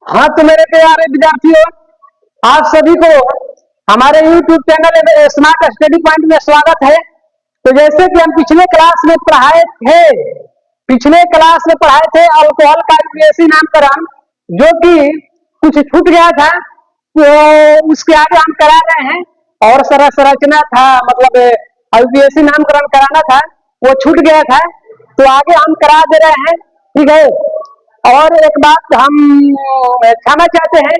हाँ तो मेरे प्यारे विद्यार्थियों, आप सभी को हमारे YouTube channel smart study point में स्वागत है। तो जैसे कि हम पिछले क्लास में पढ़ाए थे अल्कोहल का यूपीएससी नामकरण, जो कि कुछ छूट गया था, तो उसके आगे हम करा रहे हैं। और संरचना था, मतलब यूपीएससी नामकरण कराना था, वो छूट गया था, तो आगे हम करा दे रहे हैं। ठीक है। और एक बात हम कहना चाहते हैं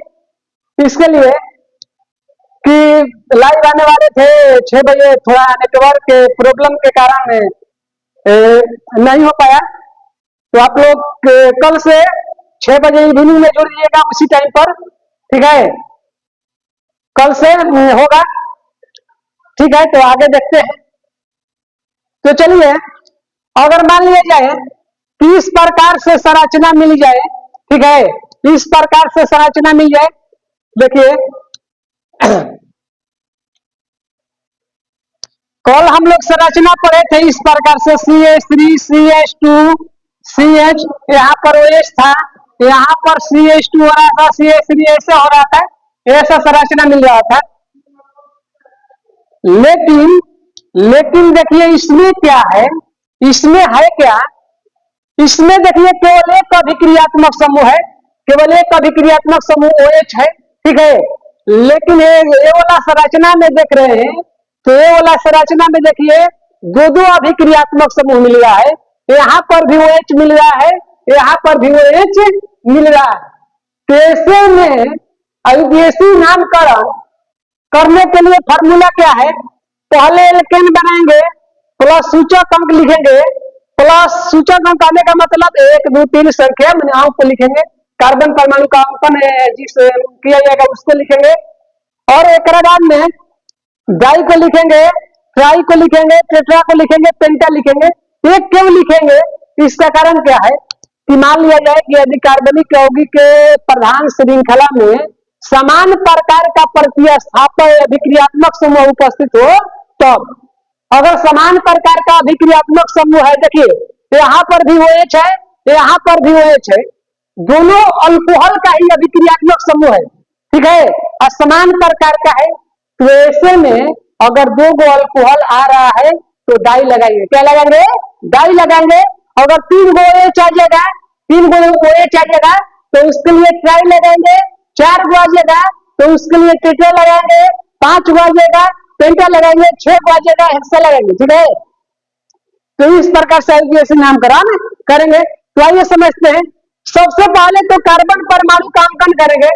इसके लिए कि लाइव आने वाले थे 6 बजे, थोड़ा नेटवर्क के प्रॉब्लम के कारण नहीं हो पाया। तो आप लोग कल से 6 बजे इवनिंग में जुड़ जाइएगा उसी टाइम पर। ठीक है, कल से होगा। ठीक है, तो आगे देखते हैं। तो चलिए, अगर मान लिया जाए कि इस प्रकार से संरचना मिल जाए, ठीक है, इस प्रकार से संरचना मिल जाए। देखिए, कल हम लोग संरचना पढ़े थे इस प्रकार से CH3 CH2 CH, यहाँ पर OH था, यहाँ पर CH2 हो रहा था, CH3 ऐसे हो रहा था, ऐसा संरचना मिल रहा था। लेकिन देखिए इसमें क्या है, इसमें है क्या, इसमें देखिए केवल एक अभिक्रियात्मक समूह है, केवल एक अभिक्रियात्मक समूह OH है। ठीक है, लेकिन ये वाला संरचना में देख रहे हैं, तो ये वाला संरचना में देखिए दो अभिक्रियात्मक समूह मिल रहा है। यहाँ पर भी OH मिल रहा है, यहाँ पर भी OH मिल रहा है। तो ऐसे में यूपीएससी नामकरण करने के लिए फॉर्मूला क्या है, पहले एल्केन बनाएंगे, प्लस सूचक अंक लिखेंगे, प्लस सूचक अंक आने का मतलब 1 2 3 संख्या अंक को लिखेंगे, कार्बन परमाणु का अंकन जिस किया जाएगा उसको लिखेंगे, और एक बाद में डाई को लिखेंगे, ट्राई को लिखेंगे, टेट्रा को लिखेंगे, पेंटा लिखेंगे। एक क्यों लिखेंगे, इसका कारण क्या है कि मान लिया जाए कि यदि कार्बनिक यौगिक के प्रधान श्रृंखला में समान प्रकार का प्रतिस्थापक अभिक्रियात्मक समूह उपस्थित हो, तब अगर समान प्रकार का अभिक्रियात्मक समूह है, देखिए यहाँ पर भी OH है, यहाँ पर भी OH है, दोनों अल्कोहल का ही अभिक्रियात्मक समूह है। ठीक है, असमान प्रकार का है, तो ऐसे में अगर 2 गो अल्कोहल आ रहा है तो डाई लगाएंगे। क्या लगाएंगे? डाई लगाएंगे। अगर 3 गो OH आ जाएगा, 3 गो OH आ जाएगा तो उसके लिए ट्राई लगाएंगे। 4 गो आ जाएगा तो उसके लिए टेट्रा लगाएंगे। 5 गो आ जाएगा पेंटा लगाएंगे। 6 गो आ जाएगा हेक्सा लगाएंगे। ठीक है, तो इस प्रकार से यूपीएससी नामकरण करेंगे। तो आइए समझते हैं। सबसे पहले तो कार्बन परमाणु का अंकन करेंगे।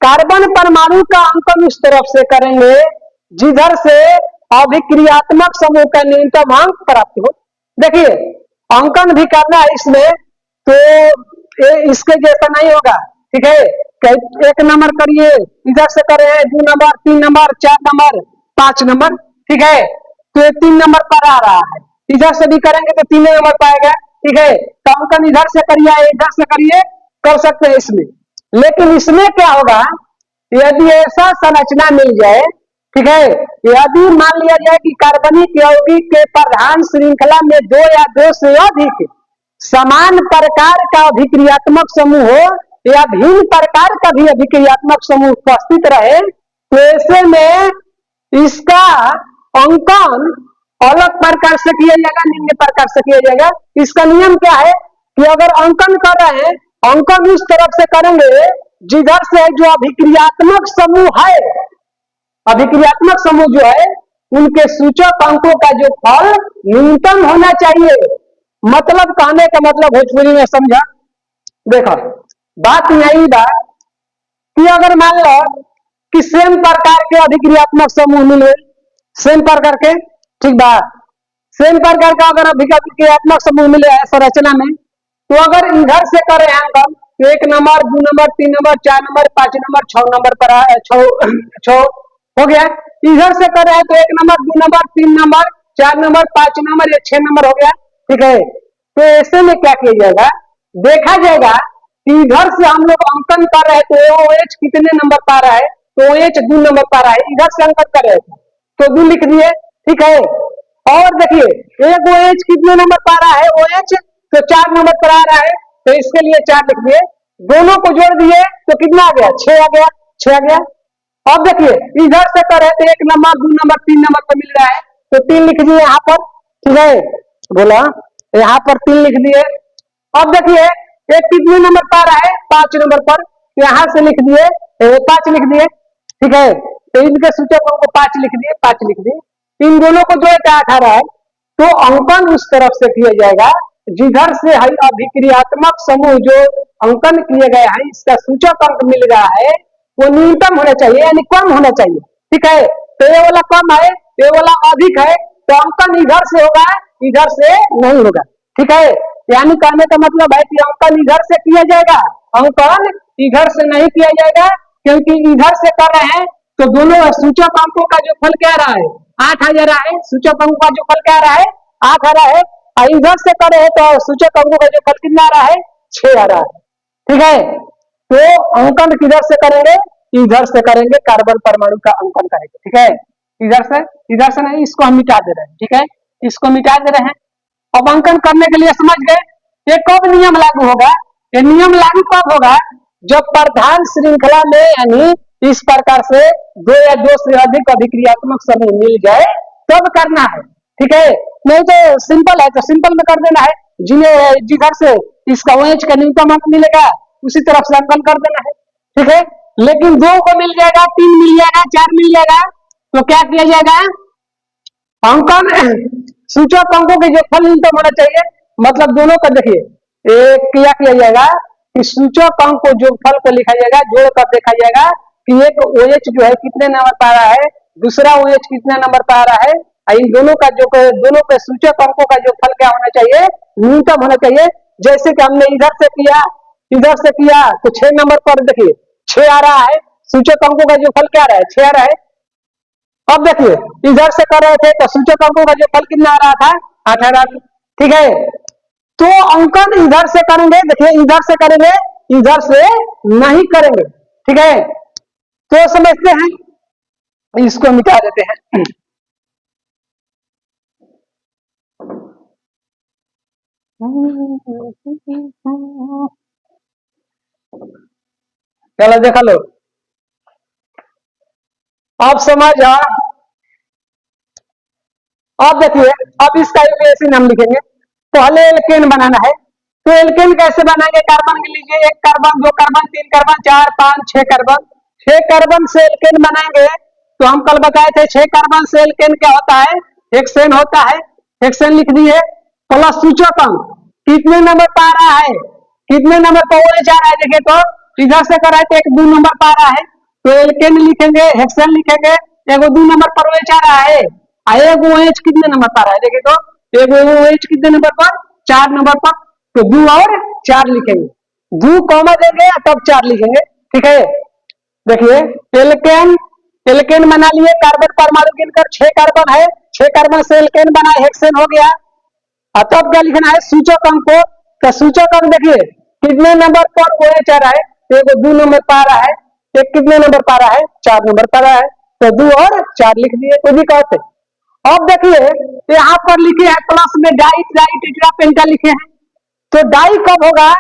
कार्बन परमाणु का अंकन उस तरफ से करेंगे जिधर से अभिक्रियात्मक समूह का न्यूनतम अंक प्राप्त हो। देखिए, अंकन भी करना है इसमें, तो इसके जैसा नहीं होगा। ठीक है, 1 नंबर करिए, इधर से करे 2 नंबर, 3 नंबर, 4 नंबर, 5 नंबर। ठीक है, तो 3 नंबर पर आ रहा है, इधर से भी करेंगे तो 3 नंबर पाएगा। ठीक है, तो अंकन इधर से करिए, इधर से करिए, कर सकते हैं इसमें। लेकिन इसमें क्या होगा, यदि ऐसा संरचना मिल जाए, ठीक है, यदि मान लिया जाए कि कार्बनिक यौगिक के प्रधान श्रृंखला में 2 या 2 से अधिक समान प्रकार का अभिक्रियात्मक समूह हो या भिन्न प्रकार का भी अभिक्रियात्मक समूह उपस्थित रहे, तो ऐसे में इसका अंकन अलग प्रकार से किया जाएगा, निम्न प्रकार से किया जाएगा। इसका नियम क्या है कि अगर अंकन कर रहे हैं, अंकन इस तरफ से करेंगे जिधर से जो अभिक्रियात्मक समूह है, अभिक्रियात्मक समूह जो है उनके सूचक अंकों का जो फल न्यूनतम होना चाहिए। मतलब कहने का मतलब भोजपुरी में समझा। देखो, बात यही बा कि अगर मान लो कि सेम प्रकार के अभिक्रियात्मक समूह मिले, सेम प्रकार के, ठीक बा, सेम प्रकार का अगर अभिक्रियात्मक समूह मिले है संरचना में, तो अगर इधर से करें अंकन, 1 number, 2 number, 3 number, 4 number, 5 number, 6 number पर 6 हो गया। इधर से कर रहे हैं तो 1 number, 2 number, 3 number, 4 number, 5 number, 6 number हो गया। ठीक है, तो ऐसे में क्या किया जाएगा, देखा जाएगा कि इधर से हम लोग अंकन कर रहे हैं तो OH कितने नंबर पा रहा है, तो OH 2 नंबर पा रहा है। इधर से अंकन कर रहे थे तो 2 लिख दिए। ठीक है, और देखिए एक OH कितने नंबर पा रहा है, OH तो 4 नंबर पर आ रहा है, तो इसके लिए 4 लिख दिए। दोनों को जोड़ दिए तो कितना आ गया, 6 आ गया, 6 आ गया। अब देखिए इधर से कर रहे थे 1 नंबर 2 नंबर 3 नंबर पर मिल रहा है तो 3 लिख दिए यहाँ पर, ठीक है, बोला यहाँ पर 3 लिख दिए। अब देखिए एक कितने नंबर पर आ रहा है, 5 नंबर पर, यहाँ से लिख दिए 5 लिख दिए, ठीक है, तो इनके सूचक को 5 लिख दिए, 5 लिख दिए। इन दोनों को जो 18 है तो अंकन उस तरफ से किया जाएगा जिधर से अभिक्रियात्मक समूह जो अंकन किए गए हैं इसका सूचक अंक मिल रहा है वो न्यूनतम होना चाहिए यानी कम होना चाहिए, ठीक है, तो ये वाला कम है ये वाला अधिक है तो अंकन इधर से होगा इधर से नहीं होगा, ठीक है, यानी कहने का मतलब है कि अंकन इधर से किया जाएगा, अंकन इधर से नहीं किया जाएगा क्योंकि इधर से कर रहे हैं तो दोनों सूचक अंकों का जो फल क्या रहा है 8 आ रहा है, सूचक अंकों का जो फल क्या आ रहा है 8 आ रहा है, और इधर से कर रहे हैं तो सूचक अंकों का जो फल कितना आ रहा है 6 आ रहा है, ठीक है, तो अंकन किधर से करेंगे, इधर से करेंगे, कार्बन परमाणु का अंकन करेंगे, ठीक है, इधर से नहीं, इसको हम मिटा दे रहे हैं, ठीक है, इसको मिटा दे रहे हैं। अब अंकन करने के लिए समझ गए ये कब नियम लागू होगा, ये नियम लागू कब होगा जब प्रधान श्रृंखला में यानी इस प्रकार से 2 या 2 से अधिक अभिक्रियात्मक समूह मिल जाए तब करना है, ठीक है, नहीं तो सिंपल है तो सिंपल में कर देना है, जिन्हें जिधर से इसका OH का न्यूनतम अंक मिलेगा उसी तरफ से अंकन कर देना है, ठीक है, लेकिन 2 को मिल जाएगा 3 मिल जाएगा 4 मिल जाएगा तो क्या किया जाएगा अंकन सूचक अंकों के जो फल न्यूनतम होना चाहिए मतलब दोनों का देखिए एक क्या किया जाएगा कि सूचक अंक को जो फल को लिखा जाएगा जोड़ कर देखा जाएगा कि एक OH जो है कितने नंबर पर आ रहा है दूसरा OH कितने नंबर पर आ रहा है, इन दोनों का जो दोनों के सूचक अंकों का जो फल क्या होना चाहिए न्यूनतम होना चाहिए। जैसे कि हमने इधर से किया तो 6 नंबर पर देखिए 6 आ रहा है, सूचक अंकों का जो फल क्या आ रहा है 6 आ रहा है। अब देखिए इधर से कर रहे थे तो सूचक अंकों का जो फल कितना आ रहा था 8 आ रहा था, ठीक है, तो अंकन इधर से करेंगे, देखिए इधर से करेंगे इधर से नहीं करेंगे, ठीक है, तो समझते हैं इसको मिटा देते हैं। चलो देखा लो अब समझ आ, अब देखिए अब इसका यूपीएससी नाम लिखेंगे, पहले एल्केन बनाना है तो एल्केन कैसे बनाएंगे, कार्बन के लीजिए 1 carbon 2 carbon 3 carbon 4 5 6 carbon, 6 carbon से एल्केन बनाएंगे तो हम कल बताए थे 6 कार्बन से एल्केन क्या होता है हेक्सेन होता है, हेक्सेन लिख दिए प्लस सूचक अंक कितने नंबर पर आ रहा है कितने नंबर पर OH आ रहा है, देखिए तो इधर से कर रहा है तो 1 2 नंबर पर आ रहा है तो एल्केन लिखेंगे हेक्सेन लिखेंगे 1 2 नंबर पर OH आ रहा है, एक OH कितने नंबर पर आ रहा है देखिए तो एक OH कितने नंबर पर 4 नंबर पर तो 2 और 4 लिखेंगे, 2 कॉमा देंगे तब 4 लिखेंगे, ठीक है, देखिए एल्केन बना लिए कार्बन परमाणु गिनकर 6 कार्बन है 6 कार्बन से एल्केन बना हेक्सेन हो गया, तब क्या लिखना है सूचक अंक को, तो सूचक अंक देखिए कितने नंबर पर OH आ रहा है तो एक 2 नंबर पर आ रहा है, एक कितने नंबर पर आ रहा है 4 नंबर पर आ रहा है तो 2 और 4 लिख दिए कोई दिक्कत है। अब देखिए यहाँ पर लिखे हैं प्लस में डाई ट्राई टेट्रा पेंटा लिखे हैं तो डाई कब होगा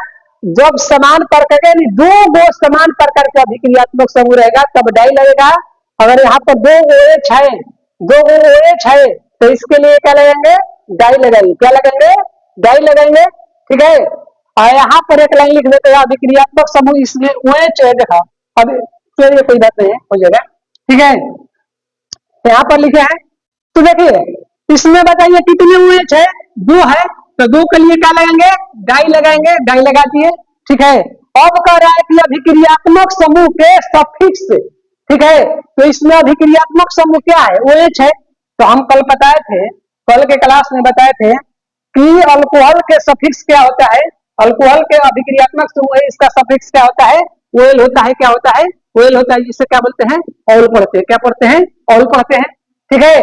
जब समान प्रकार यानी 2 समान प्रकार का अभिक्रियात्मक समूह रहेगा तब डाई लगेगा, अगर यहाँ पर 2 OH है तो इसके लिए क्या लगाएंगे डाई लगाएंगे, क्या लगाएंगे डाई लगाएंगे, ठीक है, और यहाँ पर एक लाइन लिख देते हैं अभिक्रियात्मक समूह इसमें OH है, देखा अब चलिए कोई बात नहीं है हो जाएगा, ठीक है, यहाँ पर लिखे हैं तो देखिए इसमें बताइए कितने OH है 2 है तो 2 के लिए क्या लगाएंगे डाई लगा दिए, ठीक है, अब कह रहा है कि अभिक्रियात्मक समूह के सफिक्स से, ठीक है, तो इसमें अभिक्रियात्मक समूह क्या है OH है, तो हम कल बताए थे कल के क्लास में बताए थे कि अल्कोहल के सफिक्स क्या होता है, अल्कोहल के अभिक्रियात्मक समूह है इसका सफिक्स क्या होता है OL होता है, क्या होता है OL होता है, जिसे क्या बोलते हैं ऑल पढ़ते हैं, क्या पढ़ते हैं ऑल पढ़ते हैं, ठीक है,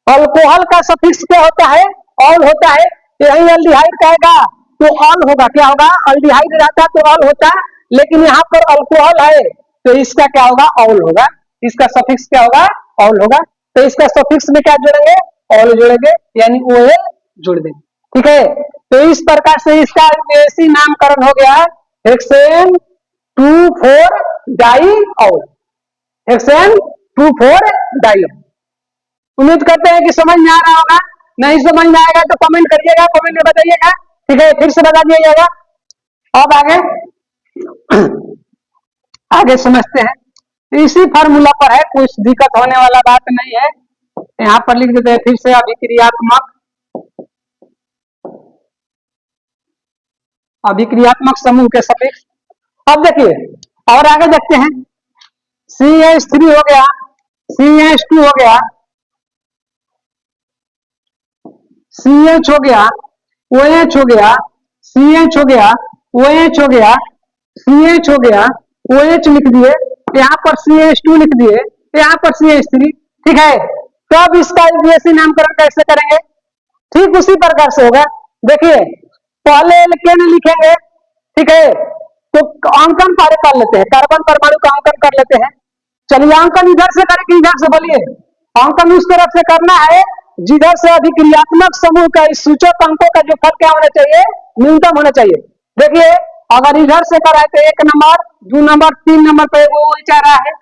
अल्कोहल का सफिक्स क्या होता है ऑल होता है, यही अल्डिहाइड कहेगा तो ऑल होगा, क्या होगा अल्डिहाइड रहता तो ऑल होता, लेकिन यहाँ पर अल्कोहल है तो इसका क्या होगा ऑल होगा, इसका सफिक्स क्या होगा ऑल होगा, तो इसका सफिक्स में क्या जोड़ेंगे ऑल जोड़ेंगे यानी OL जोड़ देंगे, ठीक है, तो इस प्रकार से इसका ऐसी नामकरण हो गया हेक्सेन 2,4 डाइऑल, हेक्सेन 2,4 डाइऑल। उम्मीद करते हैं कि समझ में आ रहा होगा। नहीं समझ में आएगा तो कमेंट करिएगा, कमेंट में बताइएगा, ठीक है, फिर से बता दिया जाएगा। अब आगे समझते हैं। इसी फार्मूला पर है, कुछ दिक्कत होने वाला बात नहीं है। यहां पर लिख देते हैं फिर से अभिक्रियात्मक समूह के सफिक्स। अब देखिए और आगे देखते हैं। CH3 हो गया, CH2 हो गया, CH हो गया, OH हो गया, CH हो गया, OH हो गया, CH हो गया, OH लिख दिए, यहाँ पर CH2 लिख दिए, यहाँ पर CH3, ठीक है। तो अब इसका आईयूपीएसी नामकरण कैसे करेंगे? ठीक उसी प्रकार से होगा। देखिए पहले एल्केन लिखेंगे, ठीक है, तो अंकन कार्य कर लेते हैं, कार्बन परमाणु का अंकन कर लेते हैं। चलिए अंकन इधर से करें कि इधर से, बोलिए। अंकन उस तरफ से करना है जिधर से अभिक्रियात्मक समूह का इस सूचक अंकों का जो फल क्या होना चाहिए, न्यूनतम होना चाहिए। देखिए अगर इधर से कराए तो 1 नंबर, 2 नंबर, 3 नंबर पर वो आ रहा है,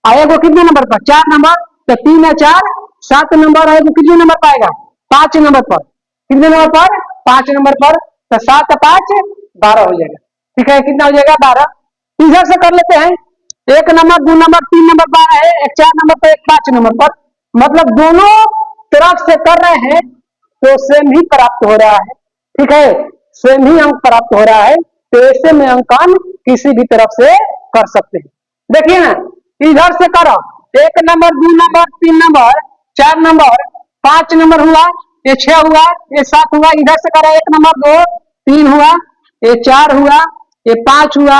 आएगा कितने नंबर पर? 4 नंबर, तो 3 है 4, 7 नंबर आएगा, कितने नंबर पाएगा? 5 नंबर पर। कितने नंबर पर? 5 नंबर पर। तो 7 5 12 हो जाएगा, ठीक है। कितना हो जाएगा? 12। इधर से कर लेते हैं, 1 नंबर, 2 नंबर, 3 नंबर 12 है, एक 4 नंबर पर, एक 5 नंबर पर, मतलब दोनों तरफ से कर रहे हैं तो सेम ही प्राप्त हो रहा है, ठीक है, सेम ही अंक प्राप्त हो रहा है। तो ऐसे में अंकन किसी भी तरफ से कर सकते हैं। देखिए ना, इधर से करो, 1 number, 2 number, 3 number, 4 number, 5 number हुआ, ये 6 हुआ, ये 7 हुआ। इधर से करो 1 नंबर, 2 3 हुआ, ये 4 हुआ, ये 5 हुआ,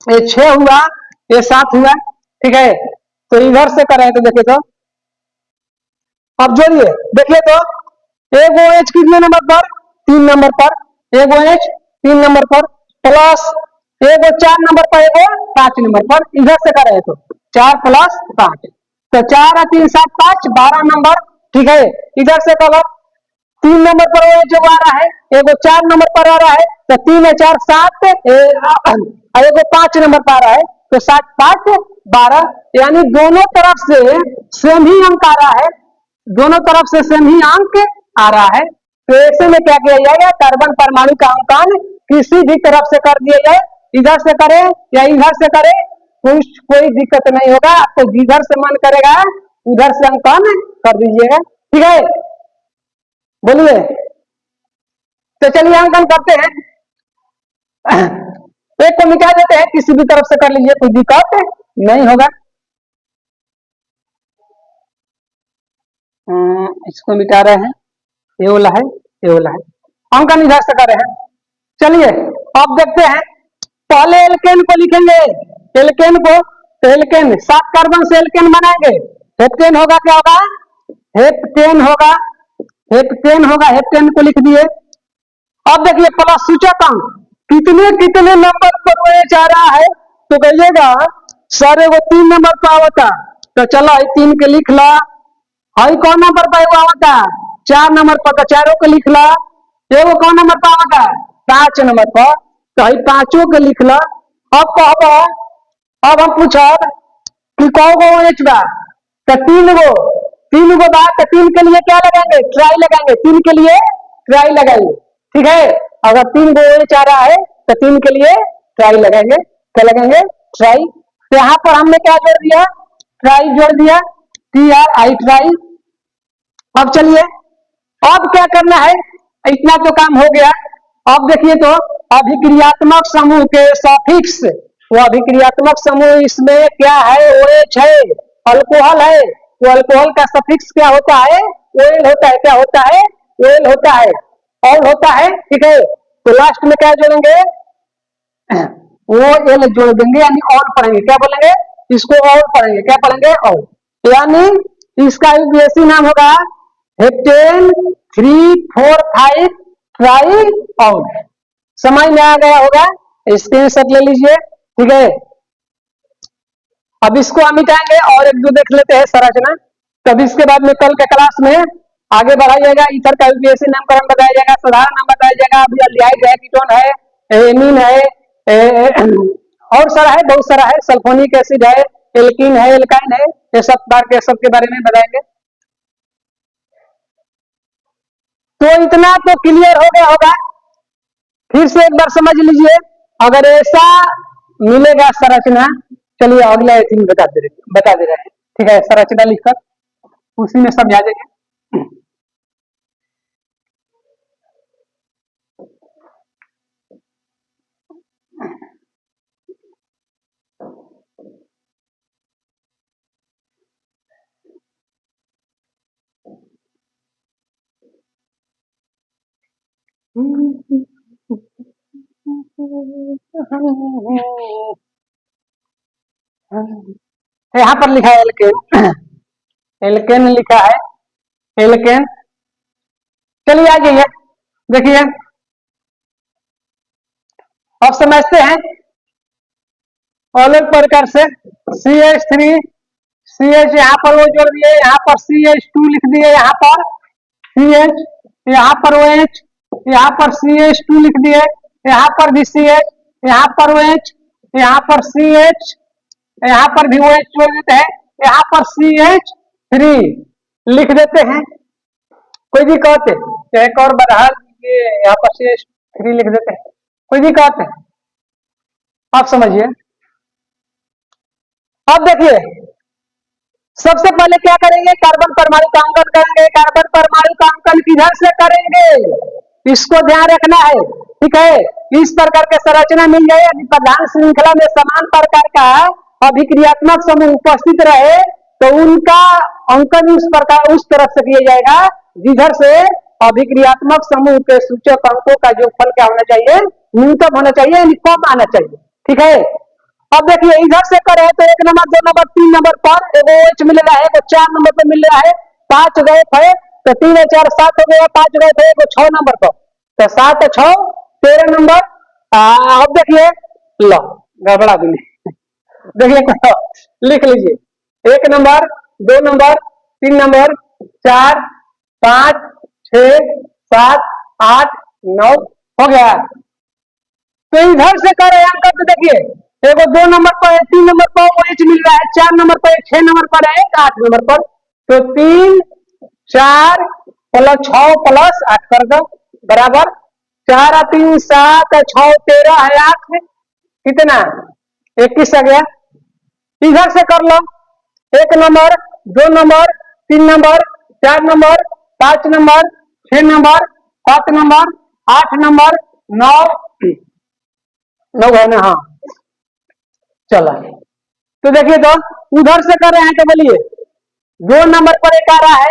ये 6 हुआ, ये 7 हुआ, ठीक है। तो इधर से करें तो देखिए, तो अब जोड़िए, देखिए तो एक OH कितने नंबर पर? 3 नंबर पर, एक OH 3 नंबर पर, प्लस एक 4 नंबर पर, एक 5 नंबर पर। इधर से करें तो 4 + 5, तो 4 और 3 7 5 12 नंबर, ठीक है। इधर से करो 3 नंबर पर OH जो आ रहा है, एक 4 नंबर पर आ रहा है, तो 3 4 7, एक 5 नंबर पर आ रहा है, तो 7 5 12, यानी दोनों तरफ से सेम ही अंक आ रहा है, दोनों तरफ से सेम ही अंक आ रहा है। तो ऐसे में क्या किया जाएगा? कार्बन परमाणु का अंकन किसी भी तरफ से कर दिया जाए, इधर से करें या इधर से करें, कोई दिक्कत नहीं होगा। आपको जिधर से मन करेगा उधर से अंकन कर दीजिएगा, ठीक है। बोलिए, तो चलिए अंकन करते हैं। एक को मिटा देते हैं, किसी भी तरफ से कर लीजिए, कोई दिक्कत नहीं होगा। इसको मिटा रहे हैं, ये वाला है, ये वाला है, अंकन इधर से कर रहे हैं। चलिए अब देखते हैं, पहले एल्केन को लिखेंगे, एल्केन को, तो एल्केन 7 कार्बन से एल्केन बनाएंगे। हेप्टेन होगा, क्या होगा? हेप्टेन होगा, हेप्टेन होगा, हेप्टेन को लिख दिए। अब देखिए प्लस सूचक अंक कितने कितने नंबर पर OH आ रहा है, तो कहिएगा सर वो 3 नंबर पर आवता, तो चलो 3 के लिख ला। हई कौन नंबर पर आवता? 4 नंबर पर, तो 4 को लिख ला। एगो कौन नंबर पर आवता? 5 नंबर पर, तो हई 5 के लिख ला। अब कहबो, अब हम पूछब कि कौगो OH बा, तो 3 गो बा, तो 3 के लिए क्या लगाएंगे? ट्राई लगाएंगे, 3 के लिए ट्राई लगाएंगे, ठीक है। अगर 3 गो OH आ रहा है तो 3 के लिए ट्राई लगाएंगे, क्या लगाएंगे? ट्राई। तो यहाँ पर हमने क्या जोड़ दिया? ट्राई जोड़ दिया, TRI ट्राई। अब चलिए अब क्या करना है, इतना तो काम हो गया। अब देखिए तो अभिक्रियात्मक समूह के सफिक्स, वो अभिक्रियात्मक समूह इसमें क्या है? OH है, अल्कोहल है, वो अल्कोहल का सफिक्स क्या होता है? OL होता है। क्या होता है? OL होता है, ऑल होता है, ठीक है। तो लास्ट में क्या जोड़ेंगे? OL जोड़ देंगे, यानी ऑल पढ़ेंगे, क्या बोलेंगे? इसको ऑल पढ़ेंगे, क्या पढ़ेंगे? ऑल, यानी इसका यूपीएससी नाम होगा हेप्टेन 3 4 5 ट्राई ऑल। समझ में आ गया होगा, स्क्रीनशॉट ले लीजिए, ठीक है। अब इसको हम मिटाएंगे और एक दो देख लेते हैं संरचना, तब इसके बाद में कल के क्लास में आगे बढ़ाया जाएगा। ईथर का यूपीएससी नामकरण बताया जाएगा, साधारण नाम बताया जाएगा। अभी एल्डिहाइड है, कीटोन है, एमीन है, और सारा है, बहुत सारा है, सल्फोनिक एसिड है, एल्कीन है, एल्काइन है, ये सब के बारे में बताएंगे। तो इतना तो क्लियर हो गया होगा। फिर से एक बार समझ लीजिए, अगर ऐसा मिलेगा संरचना, चलिए अगला चीज बता दे रहे हैं, ठीक है, संरचना लिखकर उसी में समझा देंगे। यहाँ पर लिखा है एल्केन, एल्केन लिखा है, एल्केन। चलिए आ जाइए, देखिए अब समझते हैं अलग प्रकार से। CH3, CH यहाँ पर वो जोड़ दिए, यहाँ पर CH2 लिख दिए, यहाँ पर CH, यहाँ पर OH, यहाँ पर CH2 लिख दिए, यहाँ पर भी CH, यहाँ पर OH, यहाँ पर CH, यहाँ पर भी OH जोड़ देते हैं, यहाँ पर CH3 लिख देते हैं। कोई भी कहते एक और बढ़ा ये यहाँ पर CH3 लिख देते हैं, कोई भी कहते हैं। आप समझिए, अब देखिए सबसे पहले क्या करेंगे, कार्बन परमाणु का अंकन करेंगे। कार्बन परमाणु का अंकन किधर से करेंगे, इसको ध्यान रखना है, ठीक है। इस प्रकार के संरचना मिल जाए, यदि प्रधान श्रृंखला में समान प्रकार का अभिक्रियात्मक समूह उपस्थित रहे तो उनका अंकन उस प्रकार उस तरफ से किया जाएगा जिधर से अभिक्रियात्मक समूह के सूचक अंकों का जो फल क्या होना चाहिए, न्यूनतम होना चाहिए, यानी कम आना चाहिए, ठीक है। अब देखिए इधर से करे तो 1 नंबर 2 नंबर 3 नंबर पर एगो OH मिल रहा है, 4 नंबर पर मिल रहा है, 5 गए थे तो 3 4 7 हो गया, 5 गए थे एगो 6 नंबर पर, तो 7 6 13 नंबर। अब देखिए लो गड़बड़ा भी नहीं, देखिए लिख लीजिए 1 नंबर 2 नंबर 3 नंबर 4 5 6 7 8 9 हो गया। तो इधर से करे अंक तो देखिए एगो 2 नंबर पर 3 नंबर पर OH मिल रहा है, 4 नंबर पर 6 नंबर पर है, 8 नंबर पर, तो 3 4 प्लस 6 प्लस 8 कर दो बराबर 4 3 7 6 13 है 8, कितना 21 आ गया। इधर से कर लो 1 number 2 number 3 number 4 number 5 number 6 number 7 number 8 number 9 9 है ना, हाँ चला। तो देखिए तो उधर से कर रहे हैं तो बोलिए 2 नंबर पर एक आ रहा है,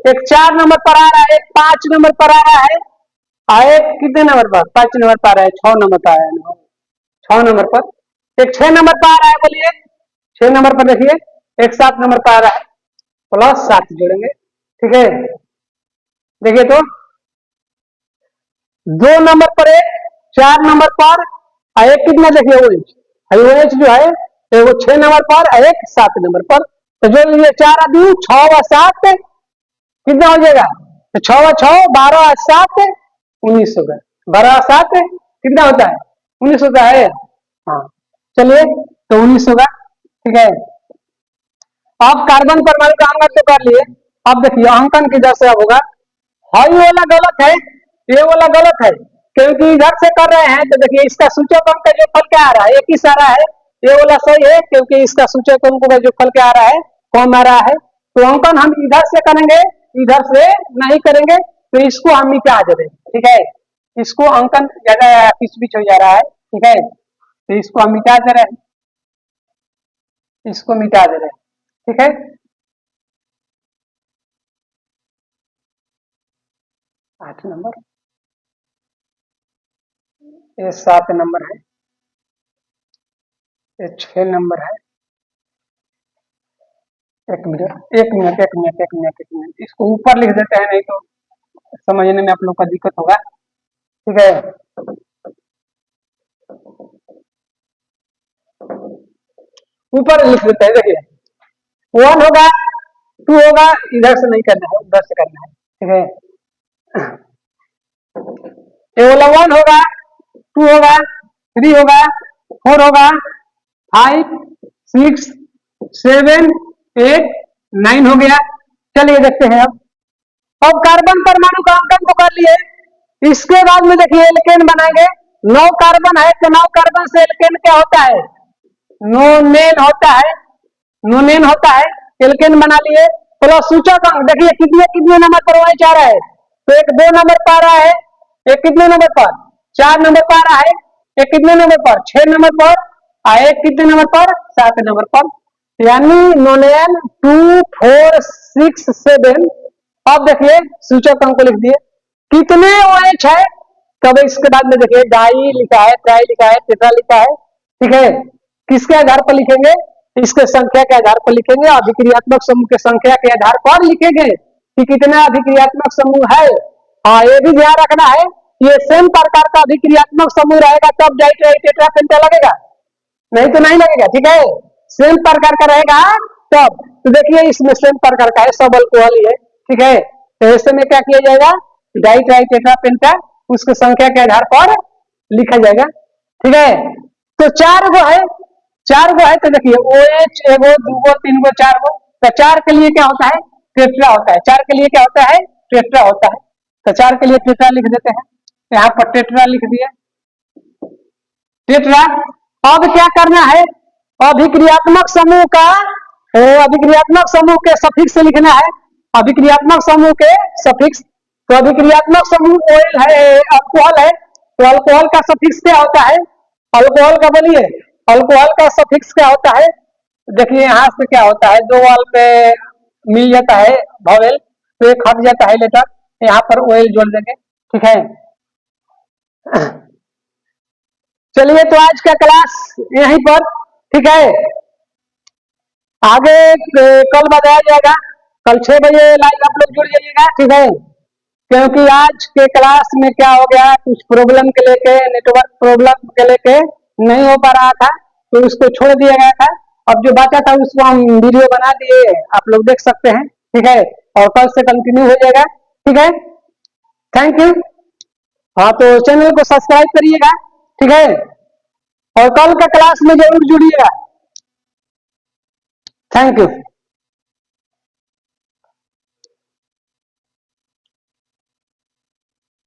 एक 4 नंबर पर आ रहा है, एक 5 नंबर पर आ रहा है, एक कितने नंबर पर 5 नंबर पर आ रहा है, 6 नंबर पर आ रहा है, 6 नंबर पर, एक 6 नंबर पर आ रहा है, बोलिए 6 नंबर पर देखिए, एक 7 नंबर पर आ रहा है, प्लस 7 जोड़ेंगे, ठीक है। देखिए तो 2 नंबर पर एक, 4 नंबर पर एक कितना देखिए OH जो है वो 6 नंबर पर, एक 7 नंबर पर, तो जो ये 4 आदमी 6 व 7 कितना हो जाएगा, तो 6 व 6 12 व 7 19 होगा, 12 व 7 कितना होता है 19 होता है, हाँ चलिए तो 19 होगा, ठीक है। अब कार्बन परमाणु का अंकन तो कर लिए, अब देखिए अंकन किधर से होगा, हाई वाला गलत है, ये वाला गलत है, क्योंकि इधर से कर रहे हैं तो देखिए इसका सूचक अंक का जो फल क्या आ रहा है 21 आ रहा है, ये वाला सही है क्योंकि इसका सूचक अंक का जो फल क्या आ रहा है कम आ रहा है। तो अंकन हम इधर से करेंगे, इधर से नहीं करेंगे, तो इसको हम मिटा दे रहे हैं, ठीक है। इसको अंकन जगह बीच बीच हो जा रहा है, ठीक है, तो इसको हम मिटा दे रहे हैं, इसको मिटा दे रहे हैं, ठीक है। 8 नंबर, ये 7 नंबर है, ये 6 नंबर है, एक मिनट एक मिनट एक मिनट एक मिनट एक मिनट, इसको ऊपर लिख देते हैं, नहीं तो समझने में आप लोग का दिक्कत होगा, ठीक है। ऊपर लिख देते हैं, देखिए 1 होगा 2 होगा, इधर से नहीं करना है उधर से करना है, ठीक है। ये वाला 1 होगा 2 होगा 3 होगा, 4 होगा, 5 6 7 8 9 हो गया। चलिए देखते हैं अब कार्बन परमाणु का अंकन तो कर लिए। इसके बाद में देखिए एल्केन बनाएंगे। 9 कार्बन है तो 9 कार्बन से एल्केन क्या होता है? नोनेन होता है, नोनेन होता है। एल्केन बना लिए। प्लस सूचक अंक देखिए कितने कितने नंबर पर OH आ रहा है, तो एक 2 नंबर पर आ रहा है, एक कितने नंबर पर 4 नंबर पर आ रहा है, एक कितने नंबर पर 6 नंबर पर, एक कितने नंबर पर 7 नंबर पर। यानी नोनेन 2 4 6 7। अब देखिए सूचक अंक को लिख दिए कितने OH है। तब इसके बाद में देखिए डाई लिखा है, ट्राई लिखा है, टेट्रा लिखा है, ठीक है। किसके आधार पर लिखेंगे? इसके संख्या के आधार पर लिखेंगे, अभिक्रियात्मक समूह के संख्या के आधार पर लिखेंगे कि कितना अभिक्रियात्मक समूह है। हाँ, ये भी ध्यान रखना है, ये सेम प्रकार का अभिक्रियात्मक समूह रहेगा तब डाई ट्राई टेट्रा पेंटा लगेगा, नहीं तो नहीं लगेगा, ठीक है। सेम प्रकार का रहेगा तब। तो देखिए इसमें सेम प्रकार का है, सब अल्कोहल ही है, ठीक है। तो ऐसे में क्या किया जाएगा, डाई ट्राई टेट्रा पेंटा उसके संख्या के आधार पर लिखा जाएगा, ठीक है। तो 4 गो है, 4 गो है तो देखिए OH 1 गो 2 गो 3 गो 4 गो। तो 4 के लिए क्या होता है? टेट्रा होता है। 4 के लिए क्या होता है? टेट्रा होता है। तो 4 के लिए टेट्रा लिख देते हैं, यहाँ पर टेट्रा लिख दिए, टेट्रा। अब क्या करना है? अभिक्रियात्मक समूह का, अभिक्रियात्मक समूह के सफिक्स लिखना है, अभिक्रियात्मक समूह के सफिक्स। तो अभिक्रियात्मक समूह ओएल है, अल्कोहल है, तो अल्कोहल का सफिक्स क्या होता है? अल्कोहल का बोलिए, अल्कोहल का सफिक्स क्या होता है? देखिए यहां से क्या होता है, 2 वाल पे मिल जाता है वॉवेल, तो एक हट जाता है लेटर, यहाँ पर ओएल जोड़ देंगे, ठीक है। चलिए तो आज का क्लास यहीं पर, ठीक है। आगे कल बताया जाएगा, कल 6 बजे लाइव आप लोग जुड़ जाइएगा, ठीक है। क्योंकि आज के क्लास में क्या हो गया, कुछ प्रॉब्लम के लेके, नेटवर्क प्रॉब्लम के लेके नहीं हो पा रहा था, तो उसको छोड़ दिया गया था। अब जो बचा था उसको हम वीडियो बना दिए, आप लोग देख सकते हैं, ठीक है। और कल से कंटिन्यू हो जाएगा, ठीक है। Thank you. हाँ, तो चैनल को सब्सक्राइब करिएगा, ठीक है, और कल का क्लास में जरूर जुड़िएगा। Thank you.